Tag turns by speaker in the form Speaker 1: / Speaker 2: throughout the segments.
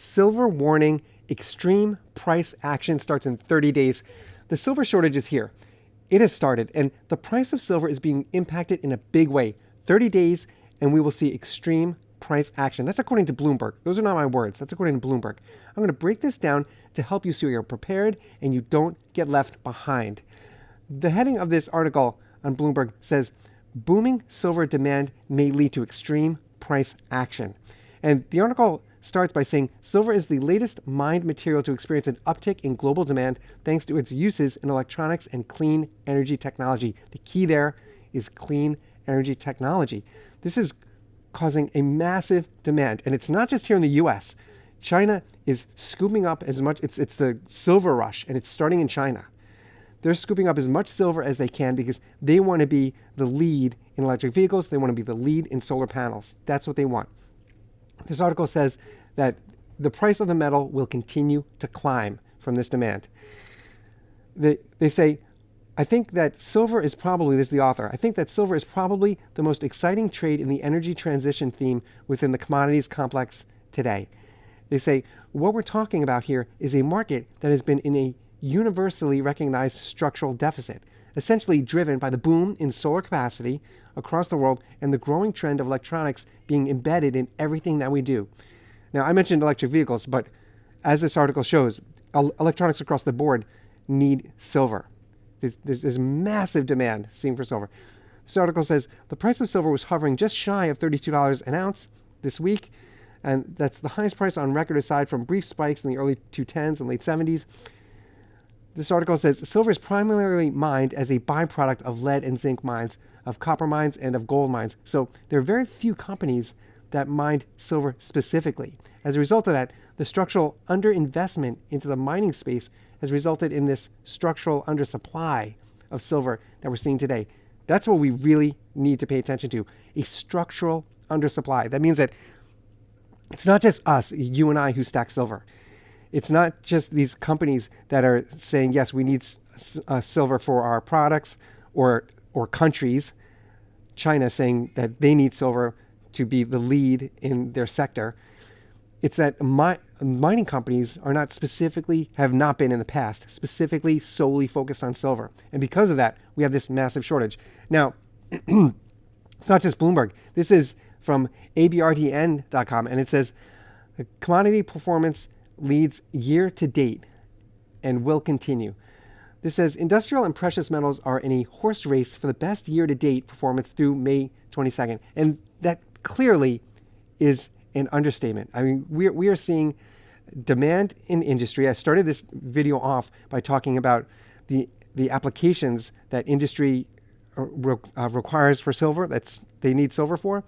Speaker 1: Silver warning, extreme price action starts in 30 days. The silver shortage is here. It has started, and the price of silver is being impacted in a big way. 30 days, and we will see extreme price action. That's according to Bloomberg. Those are not my words. That's according to Bloomberg. I'm going to break this down to help you so you're prepared and you don't get left behind. The heading of this article on Bloomberg says, booming silver demand may lead to extreme price action. And the article starts by saying silver is the latest mined material to experience an uptick in global demand thanks to its uses in electronics and clean energy technology. The key there is clean energy technology. This is causing a massive demand. And it's not just here in the US. China is scooping up as much, it's the silver rush, and it's starting in China. They're scooping up as much silver as they can because they want to be the lead in electric vehicles. They want to be the lead in solar panels. That's what they want. This article says that the price of the metal will continue to climb from this demand. They say, I think that silver is probably, this is the author, I think that silver is probably the most exciting trade in the energy transition theme within the commodities complex today. They say, what we're talking about here is a market that has been in a universally recognized structural deficit, essentially driven by the boom in solar capacity across the world and the growing trend of electronics being embedded in everything that we do. Now, I mentioned electric vehicles, but as this article shows, electronics across the board need silver. There's massive demand seen for silver. This article says the price of silver was hovering just shy of $32 an ounce this week, and that's the highest price on record aside from brief spikes in the early 2010s and late 70s. This article says silver is primarily mined as a byproduct of lead and zinc mines, of copper mines, and of gold mines. So there are very few companies that mined silver specifically. As a result of that, the structural underinvestment into the mining space has resulted in this structural undersupply of silver that we're seeing today. That's what we really need to pay attention to, a structural undersupply. That means that it's not just us, you and I, who stack silver. It's not just these companies that are saying, yes, we need silver for our products, or countries, China saying that they need silver to be the lead in their sector. It's that mining companies are not specifically, have not been in the past, specifically solely focused on silver. And because of that, we have this massive shortage. Now, it's not just Bloomberg. This is from abrdn.com, and it says, commodity performance leads year to date and will continue. This says industrial and precious metals are in a horse race for the best year-to-date performance through May 22nd. And that clearly is an understatement. I mean, we are seeing demand in industry. I started this video off by talking about the applications that industry requires for silver, they need silver for.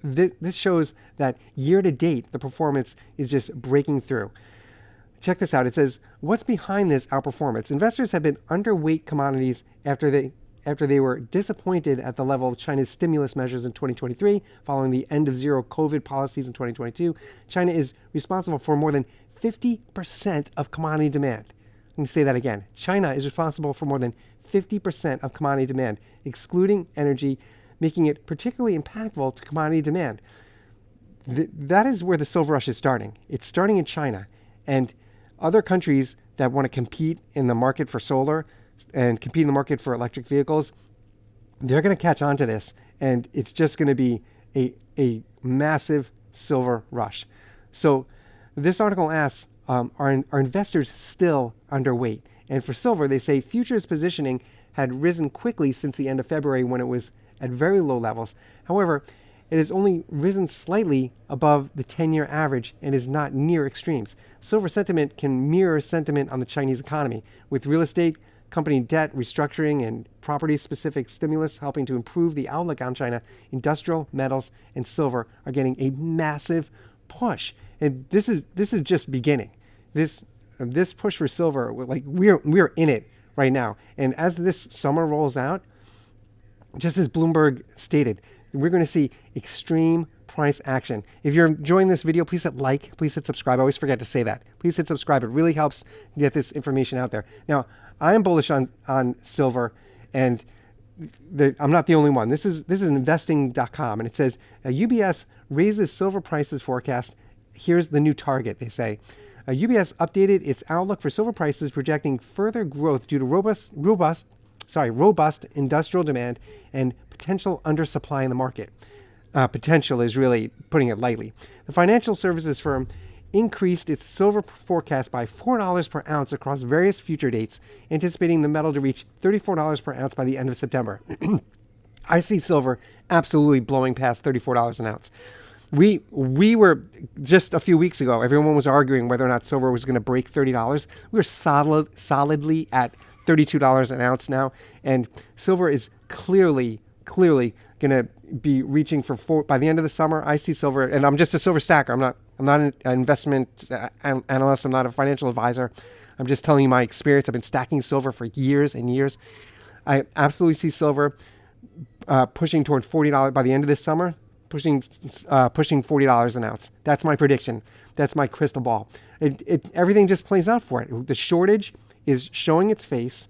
Speaker 1: This shows that year-to-date, the performance is just breaking through. Check this out. It says, what's behind this outperformance? Investors have been underweight commodities after they were disappointed at the level of China's stimulus measures in 2023, following the end of zero COVID policies in 2022. China is responsible for more than 50% of commodity demand. Let me say that again. China is responsible for more than 50% of commodity demand, excluding energy, making it particularly impactful to commodity demand. That is where the silver rush is starting. It's starting in China. And other countries that want to compete in the market for solar and compete in the market for electric vehicles, they're going to catch on to this. And it's just going to be a massive silver rush. So this article asks, are investors still underweight? And for silver, they say futures positioning had risen quickly since the end of February when it was at very low levels. However, it has only risen slightly above the 10-year average and is not near extremes. Silver sentiment can mirror sentiment on the Chinese economy, with real estate, company debt restructuring, and property-specific stimulus helping to improve the outlook on China. Industrial metals and silver are getting a massive push, and this is just beginning. This push for silver, like we're in it right now, and as this summer rolls out, just as Bloomberg stated, we're going to see extreme price action. If you're enjoying this video, please hit like, please hit subscribe. I always forget to say that. Please hit subscribe. It really helps get this information out there. Now, I am bullish on silver, and I'm not the only one. This is investing.com, and it says UBS raises silver prices forecast here's the new target, they say. UBS updated its outlook for silver prices, projecting further growth due to robust industrial demand and potential undersupply in the market. Potential is really putting it lightly. The financial services firm increased its silver forecast by $4 per ounce across various future dates, anticipating the metal to reach $34 per ounce by the end of September. I see silver absolutely blowing past $34 an ounce. We were just a few weeks ago, everyone was arguing whether or not silver was going to break $30. We're solidly at $32 an ounce now, and silver is clearly going to be reaching for by the end of the summer. I see silver, and I'm just a silver stacker. I'm not an investment analyst. I'm not a financial advisor. I'm just telling you my experience. I've been stacking silver for years and years. I absolutely see silver pushing toward $40 by the end of this summer, pushing $40 an ounce. That's my prediction. That's my crystal ball. Everything just plays out for it. The shortage is showing its face,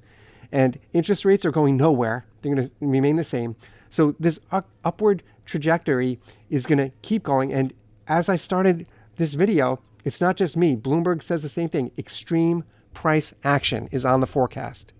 Speaker 1: and interest rates are going nowhere. They're going to remain the same. So this upward trajectory is going to keep going. And as I started this video, it's not just me. Bloomberg says the same thing. Extreme price action is on the forecast.